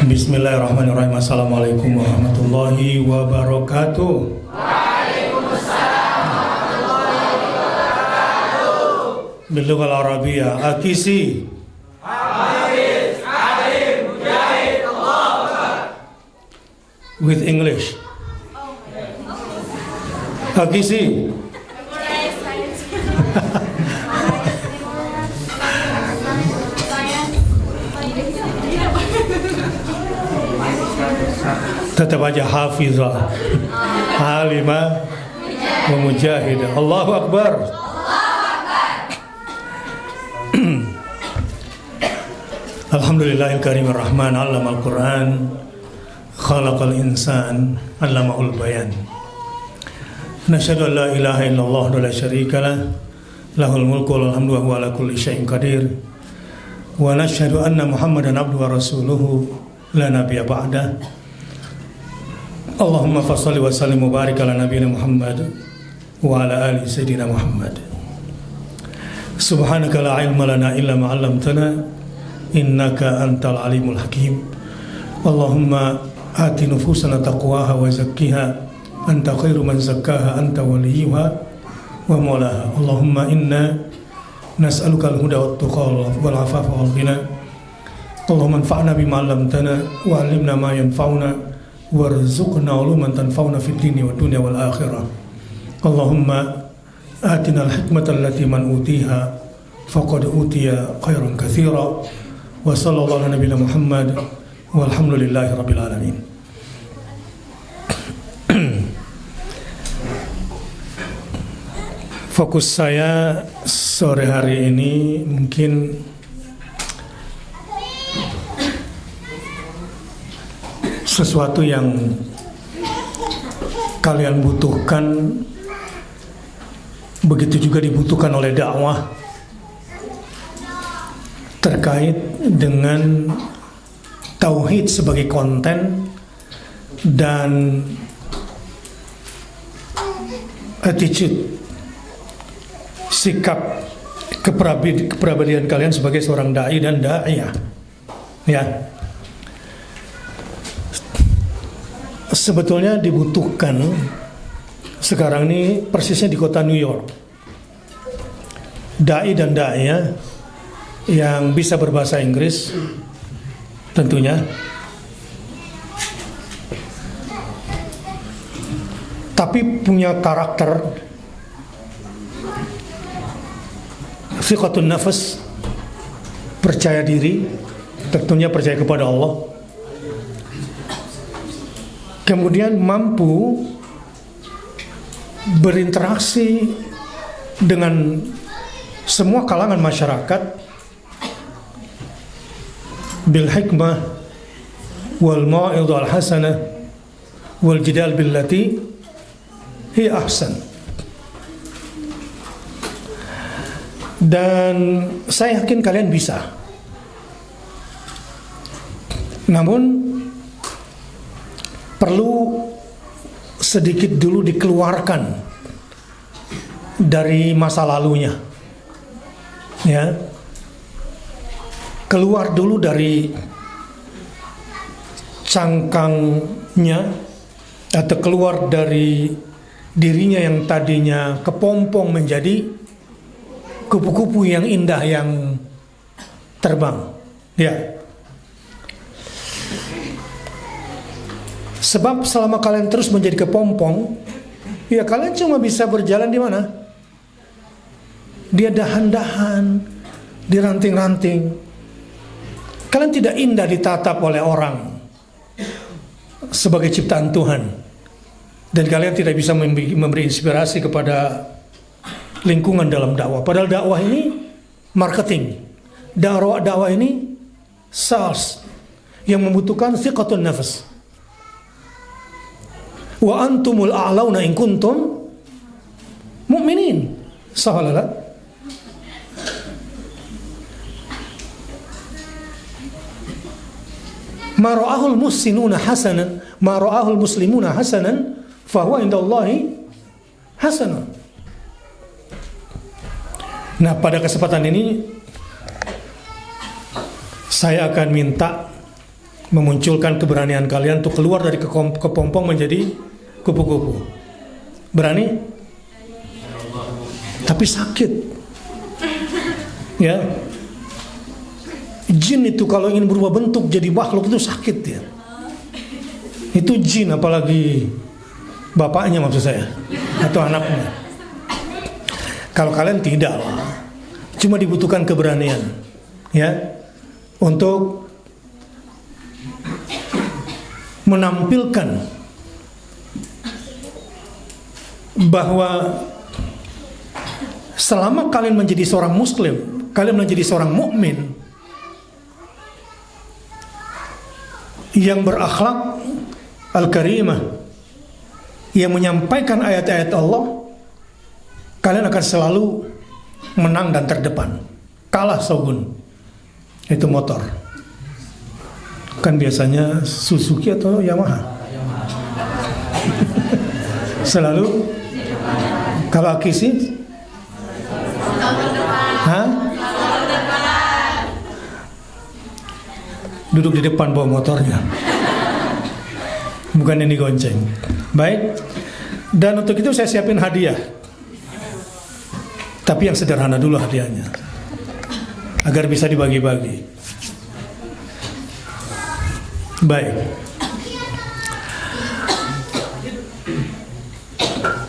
Bismillahirrahmanirrahim. Assalamualaikum warahmatullahi wabarakatuh. Waalaikumsalam warahmatullahi wabarakatuh. Bilughal Arabiyyah akisi. Hafiz, alim, mujahid, Allahu Akbar. With English. Akisi. Tetap aja hafizah, alimah, wa mujahidah. Allahu Akbar. Alhamdulillahil karimir rahman, 'allamal Qur'an, khalaqal insan, 'allamahul bayan. Nasyhadu an la ilaha illallah wa la syarika lah, lahul mulku wal hamdu wa huwa ala kulli syai'in qadir. Wa nasyhadu anna Muhammadan abduhu wa rasuluhu la nabiyya ba'dah. Allahumma fassalli wa sallim wa barik ala nabiyyina Muhammad wa ala ali sayyidina Muhammad. Subhanaka la ilma lana illa ma 'allamtana innaka antal alimul hakim. Allahumma ati nufusana taqwaha wa zakkiha anta khairu man zakkaha anta waliyuha wa maulaha. Allahumma inna nas'aluka al-huda wat tuqa wal afafa wal ghina. Allahumma anfa'na bima 'allamtana wa 'allimna ma yanfa'una warzuqna uluman tanfa'una fid dini wad dunya wal akhirah. Allahumma atina al-hikmata allati man utiha faqad utiya khairan katsira. Wa sallallahu ala nabiyina Muhammad walhamdulillahi rabbil alamin. Fokus saya sore hari ini mungkin sesuatu yang kalian butuhkan, begitu juga dibutuhkan oleh dakwah, terkait dengan tauhid sebagai konten dan attitude, sikap kepribadian kalian sebagai seorang dai dan da'iyah. Ya. Sebetulnya dibutuhkan sekarang ini persisnya di kota New York, dai dan da'iyah yang bisa berbahasa Inggris tentunya, tapi punya karakter thiqatun nafas, percaya diri, tentunya percaya kepada Allah, kemudian mampu berinteraksi dengan semua kalangan masyarakat bil hikmah wal mau'izah al hasanah wal jidal billati hi ahsan. Dan saya yakin kalian bisa. Namun perlu sedikit dulu dikeluarkan dari masa lalunya, ya, keluar dulu dari cangkangnya atau keluar dari dirinya yang tadinya kepompong menjadi kupu-kupu yang indah yang terbang, ya. Sebab selama kalian terus menjadi kepompong, ya kalian cuma bisa berjalan di mana? Dia dahan-dahan, di ranting-ranting. Kalian tidak indah ditatap oleh orang sebagai ciptaan Tuhan. Dan kalian tidak bisa memberi inspirasi kepada lingkungan dalam dakwah. Padahal dakwah ini marketing. Dakwah ini sales yang membutuhkan thiqatun nafas. Wa antumul a'launa in kuntum mu'minin. Sahalala. Ma ra'ahul muslimuna hasanan, ma ra'ahul muslimuna hasanan, fa huwa indallahi hasanun. Nah, pada kesempatan ini saya akan minta memunculkan keberanian kalian untuk keluar dari kepompong menjadi kupu-kupu. Berani? Tapi sakit. Ya. Jin itu kalau ingin berubah bentuk jadi makhluk itu sakit ya. Itu jin, apalagi bapaknya maksud saya, atau anaknya. Kalau kalian tidak, cuma dibutuhkan keberanian, ya, untuk menampilkan bahwa selama kalian menjadi seorang muslim, kalian menjadi seorang mukmin yang berakhlak al-karimah, yang menyampaikan ayat-ayat Allah, kalian akan selalu menang dan terdepan. Kalah Shogun, itu motor. Kan biasanya Suzuki atau Yamaha. Selalu. Kalau Aki sih? Hah? Duduk di depan bawa motornya. Bukan ini gonceng. Baik. Dan untuk itu saya siapin hadiah. Tapi yang sederhana dulu hadiahnya, agar bisa dibagi-bagi. Baik.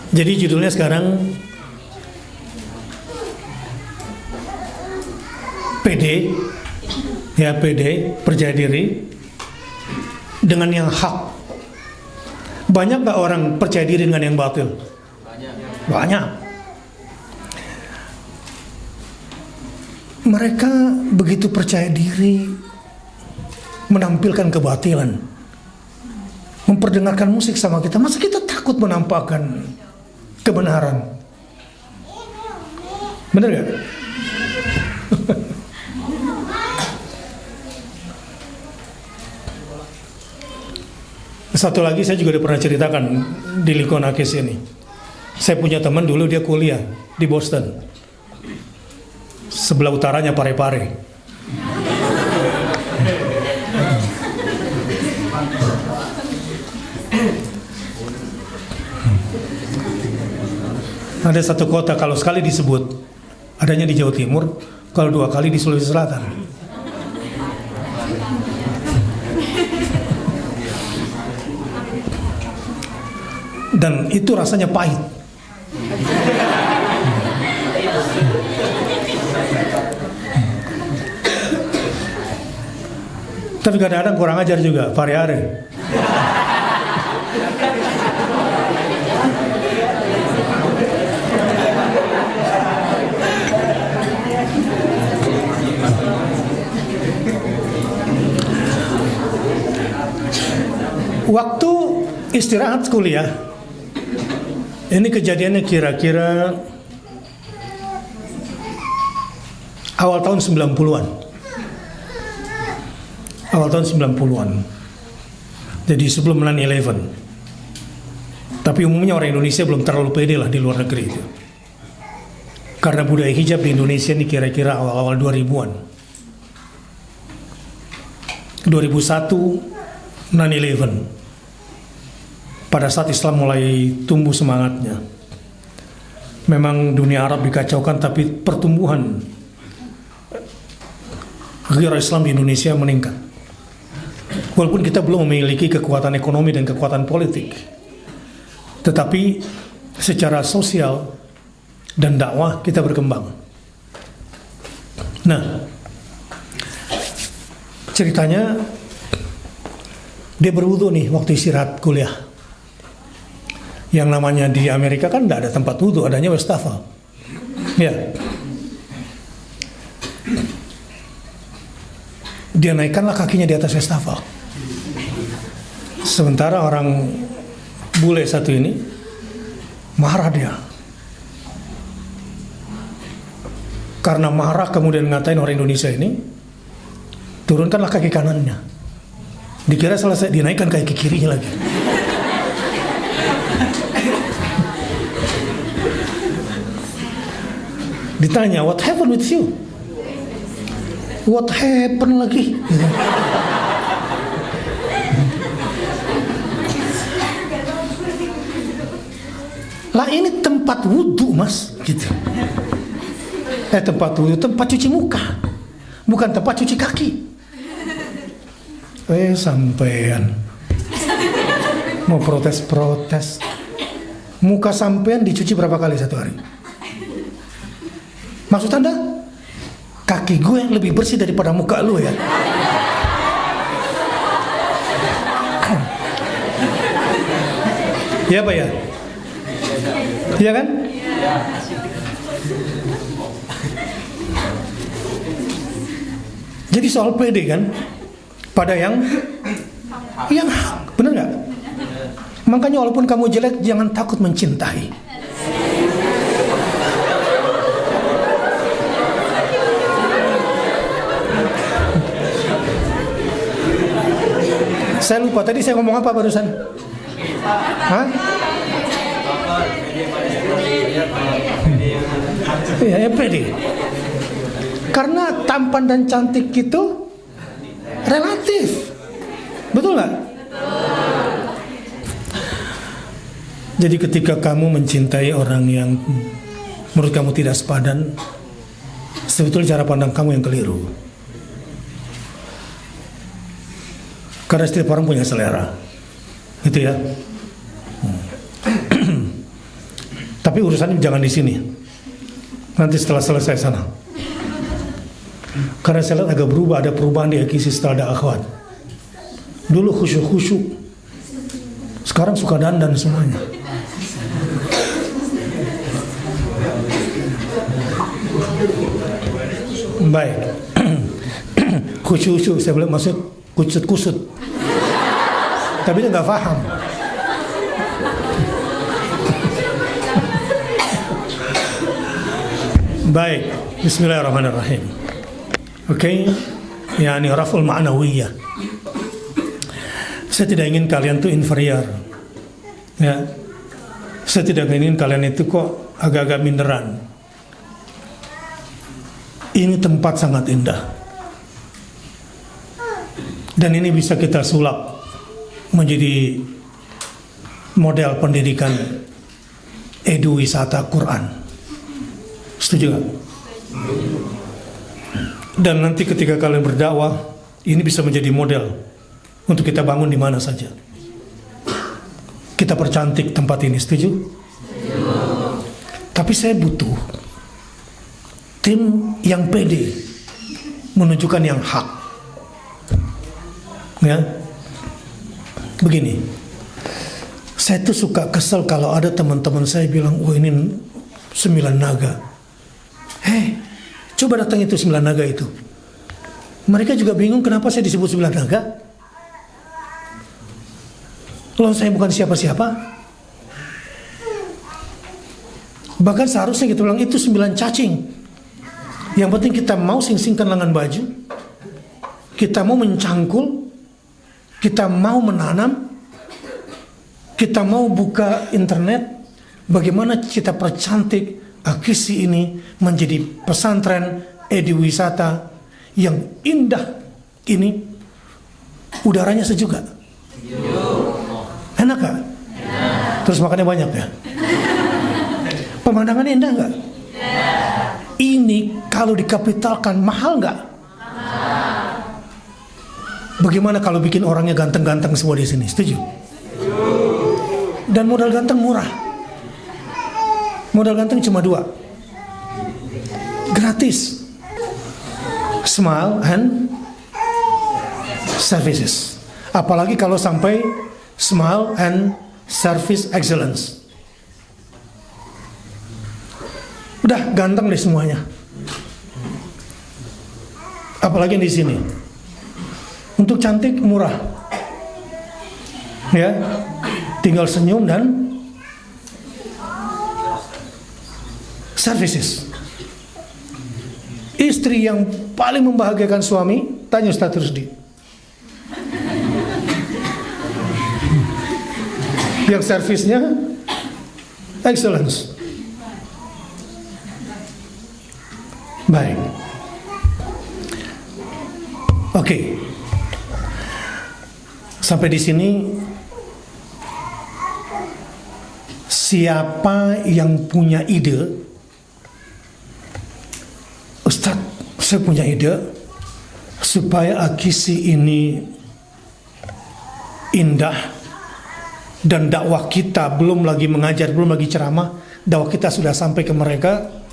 Jadi judulnya sekarang PD, ya PD, percaya diri dengan yang hak. Banyak gak orang percaya diri dengan yang batil? Banyak. Mereka begitu percaya diri menampilkan kebatilan, memperdengarkan musik sama kita. Masa kita takut menampakkan kebenaran? Benar gak? Satu lagi saya juga udah pernah ceritakan di lingkungan Akis ini. Saya punya teman dulu, dia kuliah di Boston. Sebelah utaranya Parepare. Ada satu kota kalau sekali disebut adanya di Jawa Timur, kalau dua kali di Sulawesi Selatan. Dan itu rasanya pahit. Tapi kadang-kadang kurang ajar juga, Parepare. Waktu istirahat kuliah, ini kejadiannya kira-kira awal tahun 90-an. Awal tahun 90-an. Jadi sebelum 9/11. Tapi umumnya orang Indonesia belum terlalu pede lah di luar negeri itu. Karena budaya hijab di Indonesia ini kira-kira awal-awal 2000-an. 2001, 9/11. Pada saat Islam mulai tumbuh semangatnya. Memang dunia Arab dikacaukan, tapi pertumbuhan ghirah Islam di Indonesia meningkat. Walaupun kita belum memiliki kekuatan ekonomi dan kekuatan politik, tetapi secara sosial dan dakwah kita berkembang. Nah, ceritanya dia berwudu nih waktu istirahat kuliah. Yang namanya di Amerika kan tidak ada tempat wudu, adanya wastafel. Ya. Dia naikkanlah kakinya di atas wastafel. Sementara orang bule satu ini marah dia. Karena marah kemudian ngatain orang Indonesia ini, turunkanlah kaki kanannya. Dikira selesai, dinaikkan kaki kirinya lagi. Ditanya, what happened with you? What happened lagi? Lah ini tempat wudhu mas, gitu. Tempat wudhu, tempat cuci muka, bukan tempat cuci kaki. Sampean mau protes. Muka sampean dicuci berapa kali satu hari? Maksud Anda kaki gue yang lebih bersih daripada muka lu ya? Ya Pak ya? Iya kan? Jadi soal pede kan? Pada yang hak, benar nggak? Makanya walaupun kamu jelek, jangan takut mencintai. Saya lupa tadi saya ngomong apa barusan? Hah? Ya pede. Karena tampan dan cantik itu relatif. Betul nggak? Jadi ketika kamu mencintai orang yang menurut kamu tidak sepadan, sebetulnya cara pandang kamu yang keliru. Karena setiap orang punya selera, gitu ya. Tapi urusannya jangan di sini. Nanti setelah selesai sana. Karena saya lihat agak berubah, ada perubahan di Ekisi setelah ada akhwat. Dulu khusyuk-khusyuk, sekarang suka dandan semuanya. Baik. Khusyuk-khusyuk, saya bilang maksud kusut-kusut. Tapi dia nggak paham. Baik, bismillahirrahmanirrahim. Oke, yani raful ma'nawiyah. Saya tidak ingin kalian tuh inferior. Ya. Saya tidak ingin kalian itu kok agak-agak minderan. Ini tempat sangat indah. Dan ini bisa kita sulap menjadi model pendidikan edu wisata Quran. Setuju gak? Dan nanti ketika kalian berdakwah, ini bisa menjadi model untuk kita bangun di mana saja. Kita percantik tempat ini, setuju? Tapi saya butuh tim yang pede menunjukkan yang hak. Ya, begini. Saya tuh suka kesel kalau ada teman-teman saya bilang, "Wah ini 9 naga." Coba datang itu 9 naga itu. Mereka juga bingung kenapa saya disebut 9 naga. Loh saya bukan siapa-siapa. Bahkan seharusnya kita bilang itu 9 cacing. Yang penting kita mau sing-singkan lengan baju, kita mau mencangkul, kita mau menanam, kita mau buka internet, bagaimana kita percantik Ekisi ini menjadi pesantren edu-wisata yang indah ini. Udaranya sejuk gak? Enak gak? Terus makannya banyak ya? Pemandangannya indah gak? Ini kalau dikapitalkan mahal gak? Bagaimana kalau bikin orangnya ganteng-ganteng semua di sini? Setuju? Dan modal ganteng murah. Modal ganteng cuma 2. Gratis. Smile and services. Apalagi kalau sampai smile and service excellence. Udah ganteng deh semuanya. Apalagi di sini. Untuk cantik murah. Ya. Tinggal senyum dan services. Istri yang paling membahagiakan suami, tanya Ustaz Rusdi. Yang servisnya excellence. Baik. Oke. Sampai di sini siapa yang punya ide? Ustadz, saya punya ide supaya Akisi ini indah dan dakwah kita belum lagi mengajar, belum lagi ceramah, dakwah kita sudah sampai ke mereka.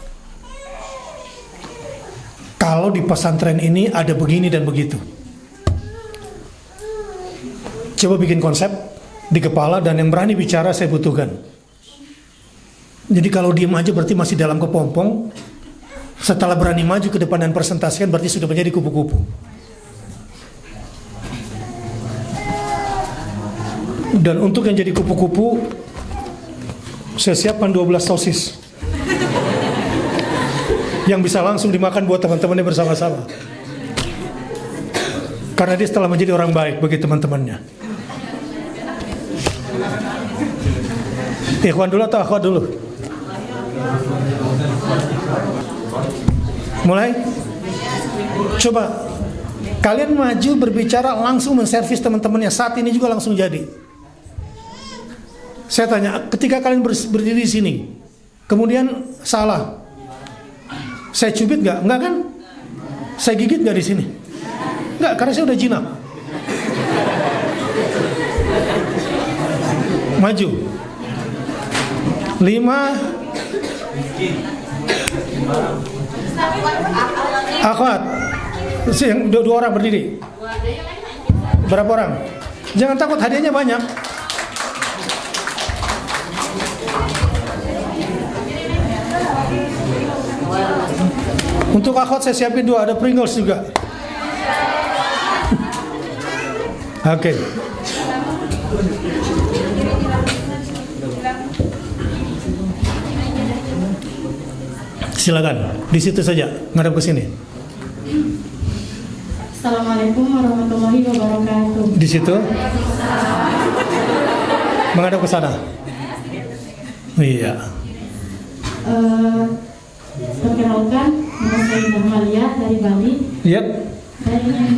Kalau di pesantren ini ada begini dan begitu. Coba bikin konsep di kepala, dan yang berani bicara saya butuhkan. Jadi kalau diem aja berarti masih dalam kepompong. Setelah berani maju ke depan dan presentasikan berarti sudah menjadi kupu-kupu. Dan untuk yang jadi kupu-kupu, saya siapkan 12 sosis yang bisa langsung dimakan buat teman-temannya bersama-sama. Karena dia setelah menjadi orang baik bagi teman-temannya. Ikhwan dulu atau akhwat dulu? Mulai? Coba kalian maju berbicara langsung menservis teman-temannya. Saat ini juga langsung jadi. Saya tanya, ketika kalian berdiri di sini, kemudian salah, saya cubit nggak? Nggak kan? Saya gigit nggak di sini? Nggak, karena saya udah jinak. Maju. 5. Akhwat, yang dua orang berdiri. Berapa orang? Jangan takut, hadiahnya banyak. Untuk akhwat saya siapin 2, ada Pringles juga. Oke. Silakan, di situ saja, ngadap ke sini. Assalamualaikum warahmatullahi wabarakatuh. Di situ. Menghadap ke sana. Iya. Perkenalkan, nama saya Indah Malia dari Bali. Yep. Saya ingin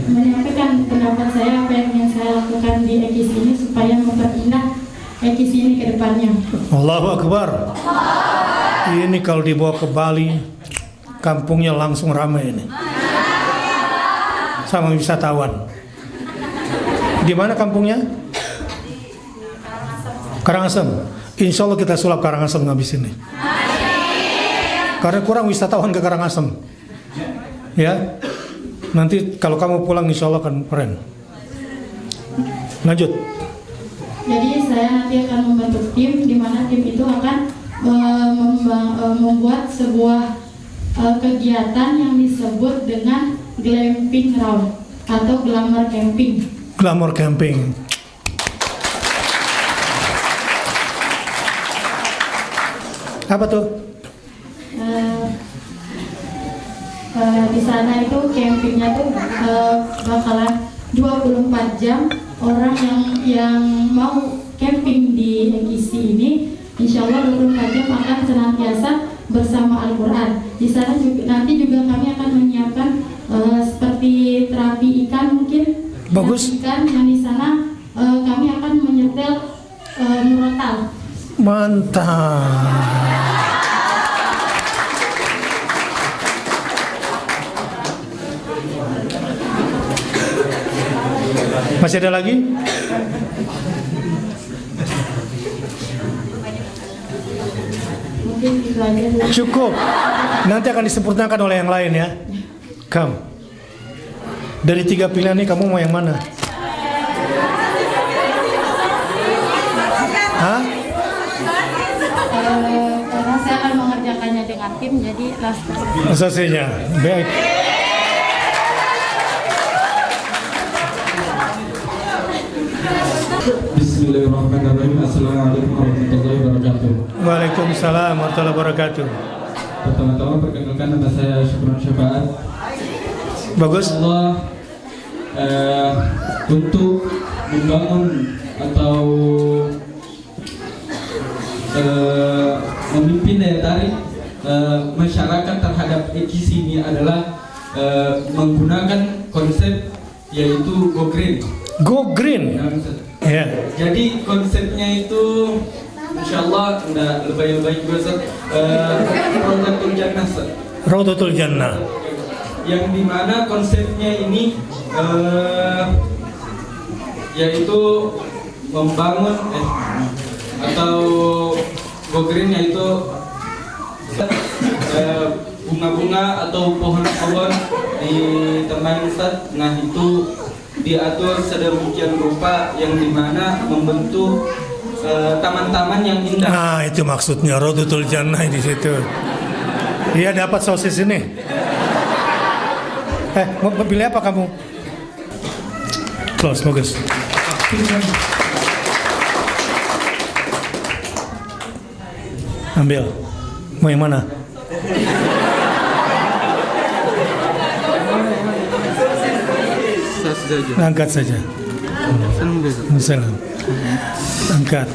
menyampaikan pendapat saya, apa yang ingin saya lakukan di Ekis ini supaya memperindah Ekis ini ke depannya. Allahu Akbar. Ini kalau dibawa ke Bali, kampungnya langsung ramai ini. Sama wisatawan. Di mana kampungnya? Karangasem. Insya Allah kita sulap Karangasem habis ini. Karena kurang wisatawan ke Karangasem. Ya. Nanti kalau kamu pulang insya Allah akan keren. Lanjut. Jadi saya nanti akan membentuk tim, di mana tim itu akan membuat sebuah kegiatan yang disebut dengan glamping round atau glamour camping. Glamour camping. Apa tuh? Di sana itu campingnya tuh bakalan 24 jam. Orang yang mau camping di Ekisi ini, insya Allah 24 jam akan senantiasa bersama Al-Quran. Di sana juga, nanti juga kami akan menyiapkan seperti terapi ikan mungkin. Bagus. Ikan yang di sana kami akan menyetel murotal. Mantap. Masih ada lagi? Mungkin itu aja dulu. Cukup. Nanti akan disempurnakan oleh yang lain ya. Kamu. Dari 3 pilihan ini kamu mau yang mana? Hah? Karena saya akan mengerjakannya dengan tim, jadi Selesainya. Baik. Bismillahirrahmanirrahim. Assalamualaikum warahmatullahi wabarakatuh. Waalaikumsalam warahmatullahi wabarakatuh. Pertama-tama perkenalkan, nama saya Syukron Syafaat. Bagus. Allah untuk membangun atau memimpin daya tarik masyarakat terhadap Ekis ini adalah menggunakan konsep yaitu Go Green. Go Green. Ya. Jadi konsepnya itu Insya Allah nggak lebay-lebay juga Ustaz. Rawdatul Jannah Ustaz. Rawdatul Jannah. Yang dimana konsepnya ini yaitu membangun atau go green, yaitu bunga-bunga atau pohon-pohon di taman Ustaz. Nah itu diatur sedemikian rupa yang dimana membentuk taman-taman yang indah. Nah itu maksudnya Rawdatul Jannah di situ. Dia dapat sosis ini. Mau pilih apa kamu? Close, bagus. Ambil. Mau yang mana? Angkat saja. Salam. Angkat.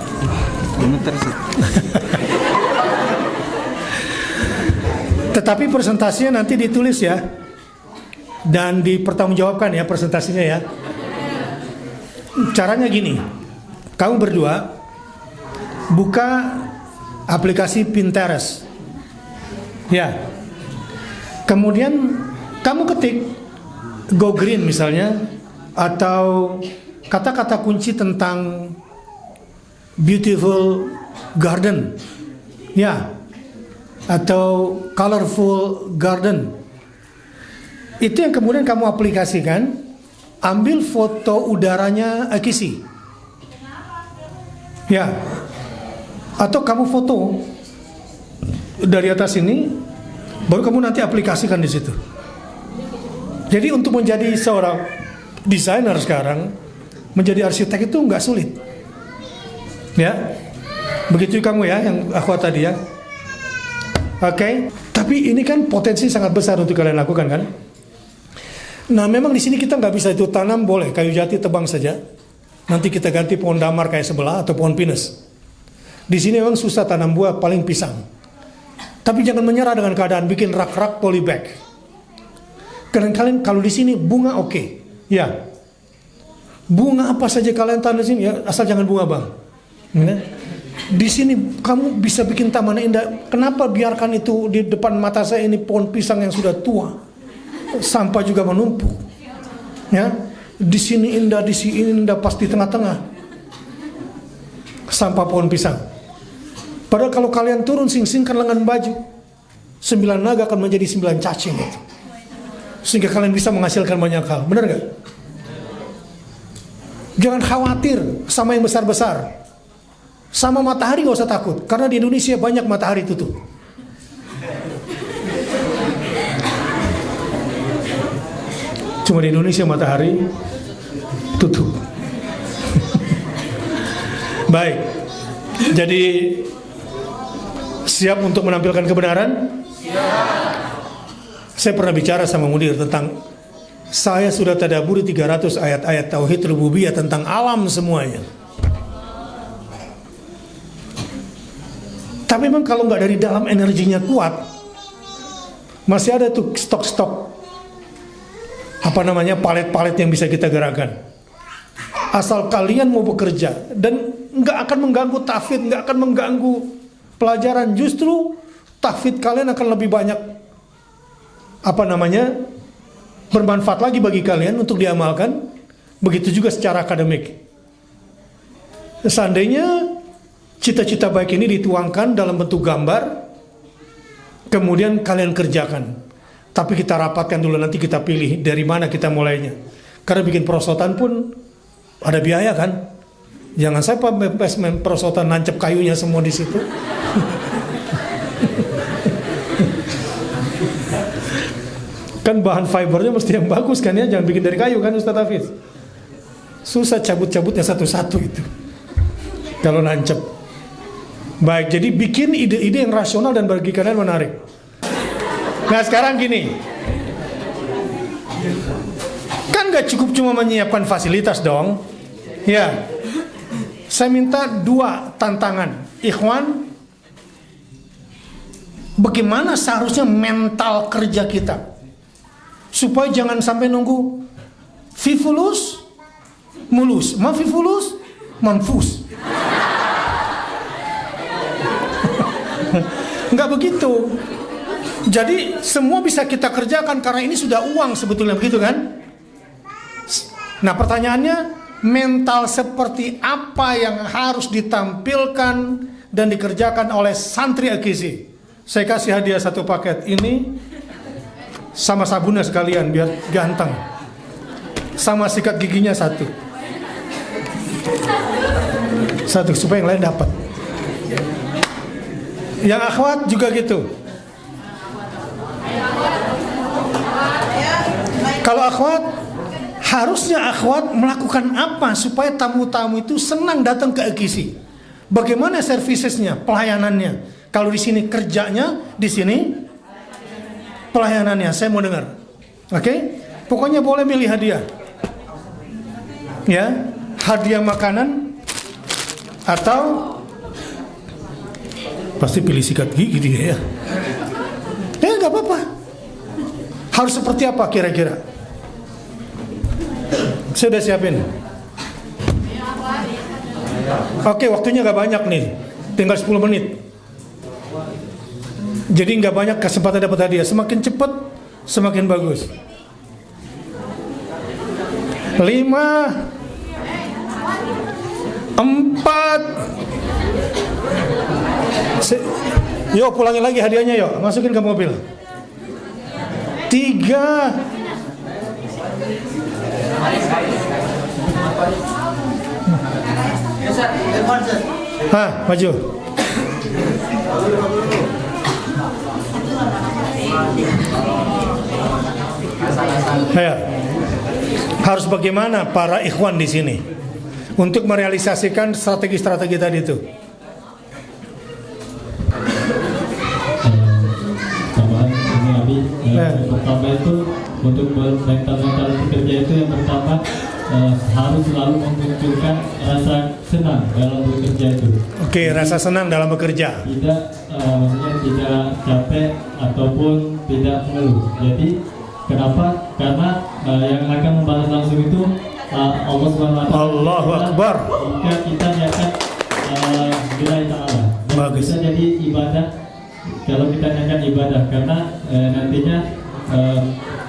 Tetapi presentasinya nanti ditulis ya, dan dipertanggungjawabkan ya presentasinya ya. Caranya gini, kamu berdua buka aplikasi Pinterest, ya. Kemudian kamu ketik Go Green misalnya, atau kata-kata kunci tentang beautiful garden, ya, atau colorful garden. Itu yang kemudian kamu aplikasikan. Ambil foto udaranya Akisi, ya, atau kamu foto dari atas ini, baru kamu nanti aplikasikan di situ. Jadi untuk menjadi seorang desainer sekarang, menjadi arsitek itu nggak sulit, ya. Begitu kamu ya, yang aku tadi ya. Oke. Tapi ini kan potensi sangat besar untuk kalian lakukan kan. Nah memang di sini kita nggak bisa itu tanam, boleh kayu jati tebang saja. Nanti kita ganti pohon damar kayak sebelah atau pohon pinus. Di sini memang susah tanam buah, paling pisang. Tapi jangan menyerah dengan keadaan, bikin rak-rak polybag. Karena kalian kalau di sini bunga oke, ya. Bunga apa saja kalian tanam di sini ya, asal jangan bunga bang. Ya. Di sini kamu bisa bikin taman indah. Kenapa biarkan itu di depan mata saya ini pohon pisang yang sudah tua? Sampah juga menumpuk, ya. Di sini indah, di sini indah, pas di tengah-tengah sampah pohon pisang. Padahal kalau kalian turun sing-singkan lengan baju, 9 naga akan menjadi 9 cacing gitu. Sehingga kalian bisa menghasilkan banyak hal. Benar gak? Jangan khawatir sama yang besar-besar. Sama matahari gak usah takut, karena di Indonesia banyak matahari tutup. Cuma di Indonesia matahari tutup. Baik. Jadi siap untuk menampilkan kebenaran? Siap. Saya pernah bicara sama mudir tentang, saya sudah tadabburi 300 ayat-ayat tauhid rububiyah tentang alam semuanya. Tapi memang kalau nggak dari dalam energinya kuat, masih ada tuh stok-stok palet-palet yang bisa kita gerakkan. Asal kalian mau bekerja dan nggak akan mengganggu tahfidz, nggak akan mengganggu pelajaran, justru tahfidz kalian akan lebih banyak bermanfaat lagi bagi kalian untuk diamalkan. Begitu juga secara akademik. Seandainya cita-cita baik ini dituangkan dalam bentuk gambar, kemudian kalian kerjakan. Tapi kita rapatkan dulu, nanti kita pilih dari mana kita mulainya. Karena bikin perosotan pun ada biaya kan. Jangan sampai perosotan nancep kayunya semua di situ. Kan bahan fibernya mesti yang bagus kan ya, jangan bikin dari kayu kan Ustaz Hafiz. Susah cabut-cabutnya satu-satu itu kalau nancep. Baik, jadi bikin ide-ide yang rasional dan bagi kalian menarik. Nah sekarang gini, kan gak cukup cuma menyiapkan fasilitas dong. Ya, saya minta 2 tantangan. Ikhwan, bagaimana seharusnya mental kerja kita supaya jangan sampai nunggu fifulus mulus, ma fifulus manfus. Enggak begitu. Jadi semua bisa kita kerjakan karena ini sudah uang sebetulnya, begitu kan? Nah pertanyaannya, mental seperti apa yang harus ditampilkan dan dikerjakan oleh santri Al-Kisi? Saya kasih hadiah satu paket ini sama sabunnya sekalian biar ganteng, sama sikat giginya satu supaya yang lain dapat. Yang akhwat juga gitu. Kalau akhwat, harusnya akhwat melakukan apa supaya tamu-tamu itu senang datang ke Al-Kisi? Bagaimana servicesnya, pelayanannya? Kalau di sini kerjanya, di sini pelayanannya. Saya mau dengar. Oke? Pokoknya boleh milih hadiah. Ya, hadiah makanan atau pasti pilih sikat gigi dia ya. Ya nggak apa-apa. Harus seperti apa kira-kira? Saya udah siapin. Oke, waktunya nggak banyak nih, tinggal 10 menit. Jadi nggak banyak kesempatan dapat hadiah. Semakin cepat, semakin bagus. 5, 4. Yo pulangin lagi hadiahnya yo, masukin ke mobil. 3. Maju. Ya. Harus bagaimana para ikhwan di sini untuk merealisasikan strategi-strategi tadi itu? Pertama itu untuk mental pekerja itu yang pertama harus selalu memunculkan rasa senang dalam bekerja itu. Oke, rasa senang dalam bekerja. Tidak capek ataupun tidak mengeluh. Jadi kenapa? Karena yang akan membalas langsung itu Allah Subhanahu wa taala. Allahu Akbar. Jika kita niatkan lillahi ta'ala. Bisa jadi ibadah kalau kita niatkan ibadah, karena nantinya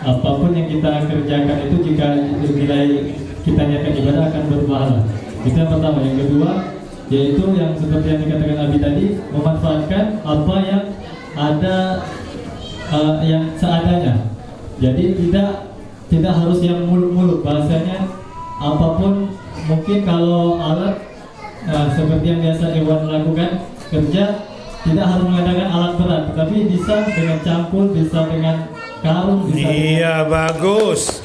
apapun yang kita kerjakan itu jika nilai kita niatkan ibadah akan berpahala. Itu yang pertama. Yang kedua, yaitu yang seperti yang dikatakan Abi tadi, memanfaatkan apa yang ada yang seadanya. Jadi tidak harus yang muluk-muluk, bahasanya apapun. Mungkin kalau alat seperti yang biasa Iwan lakukan kerja, tidak harus menggunakan alat berat, tapi bisa dengan cangkul, bisa dengan karung, bisa. Iya, bagus.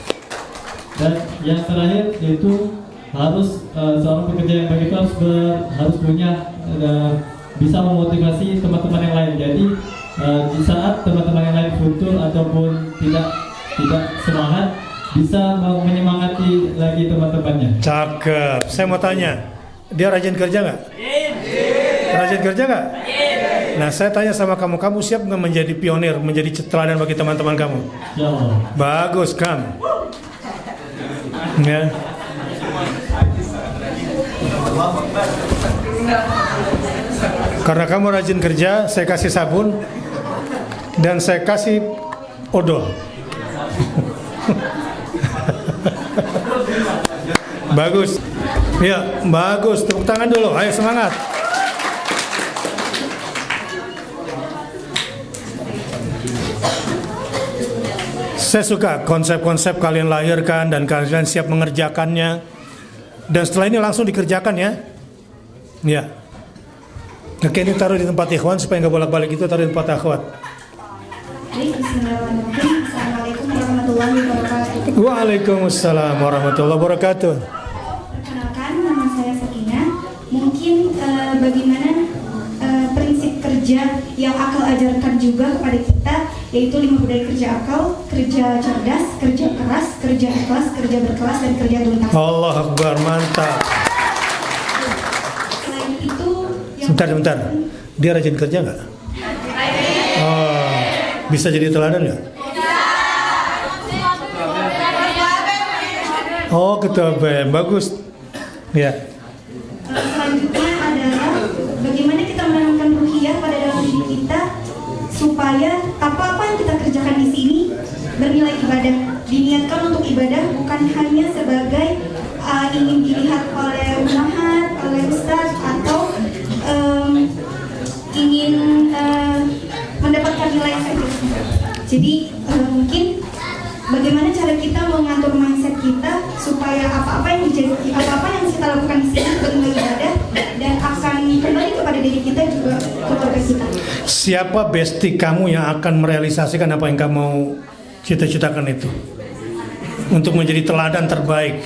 Dan yang terakhir itu harus seorang pekerja yang begitu harus punya bisa memotivasi teman-teman yang lain. Jadi di saat teman-teman yang lain futur ataupun tidak semangat, bisa menyemangati lagi teman-temannya. Cakep. Saya mau tanya, dia rajin kerja nggak? Rajin kerja nggak? Nah, saya tanya sama kamu, kamu siap nggak menjadi pionir, menjadi teladan bagi teman-teman kamu? Ya Allah. Bagus, Kang. Ya. Karena kamu rajin kerja, saya kasih sabun dan saya kasih odol. Bagus. Ya, bagus. Tepuk tangan dulu. Ayo semangat. Saya suka konsep-konsep kalian lahirkan dan kalian siap mengerjakannya. Dan setelah ini langsung dikerjakan ya. Ya. Oke, ini taruh di tempat ikhwan supaya nggak bolak-balik, itu taruh di tempat akhwat. Bismillahirrahmanirrahim. Assalamualaikum warahmatullahi wabarakatuh. Waalaikumsalam warahmatullahi wabarakatuh. Perkenalkan, nama saya Sakinah. Mungkin bagaimana prinsip kerja yang akal ajarkan juga kepada kita, yaitu 5 budaya kerja akal: kerja cerdas, kerja keras, kerja ikhlas, kerja berkelas, dan kerja tuntas. Allah Akbar, mantap. Selain itu, Sebentar. Dia rajin kerja nggak? Oh, bisa jadi teladan nggak? Oh, ketua BEM, bagus. Ya. supaya apa-apa yang kita kerjakan di sini bernilai ibadah, diniatkan untuk ibadah, bukan hanya sebagai ingin dilihat oleh umahat, oleh ustaz, atau ingin mendapatkan nilai efektif. Jadi mungkin bagaimana cara kita mengatur mindset kita supaya apa-apa yang kita lakukan di sini bernilai ibadah dan akan kembali kepada diri kita juga keluarga kita. Siapa bestie kamu yang akan merealisasikan apa yang kamu cita-citakan itu? Untuk menjadi teladan terbaik,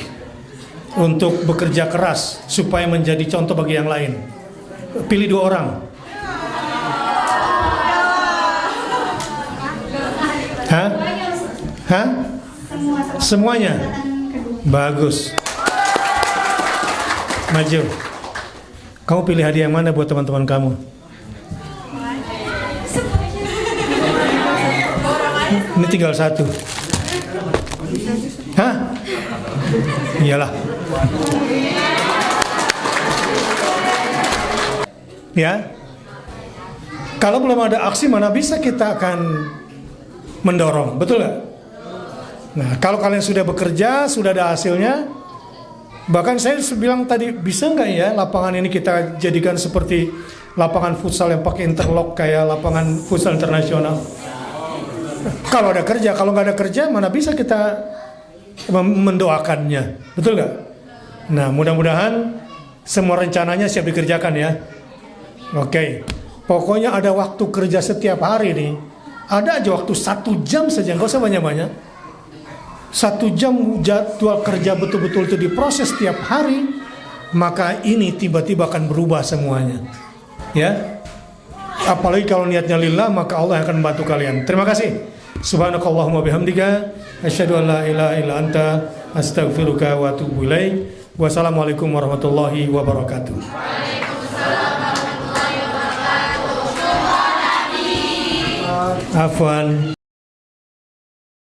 untuk bekerja keras supaya menjadi contoh bagi yang lain. Pilih 2 orang. Hah? Hah? Semuanya? Bagus. Maju. Kamu pilih hadiah yang mana buat teman-teman kamu? Ini tinggal 1. Hah? Iyalah. Ya. Kalau belum ada aksi, mana bisa kita akan mendorong, betul nggak? Nah, kalau kalian sudah bekerja, sudah ada hasilnya, bahkan saya bilang tadi, bisa nggak ya lapangan ini kita jadikan seperti lapangan futsal yang pakai interlock kayak lapangan futsal internasional? Kalau ada kerja, kalau nggak ada kerja, mana bisa kita mendoakannya, betul nggak? Nah, mudah-mudahan semua rencananya siap dikerjakan ya. Oke, pokoknya ada waktu kerja setiap hari nih. Ada aja waktu 1 jam saja, nggak usah banyak-banyak. 1 jam jadwal kerja betul-betul itu diproses setiap hari, maka ini tiba-tiba akan berubah semuanya. Ya, apalagi kalau niatnya lillah, maka Allah akan membantu kalian. Terima kasih. Subhanakallahumma bihamdika, asyhadu an la ilaha illa anta, astaghfiruka wa atubu ilaik. Wassalamualaikum warahmatullahi wabarakatuh. Afwan.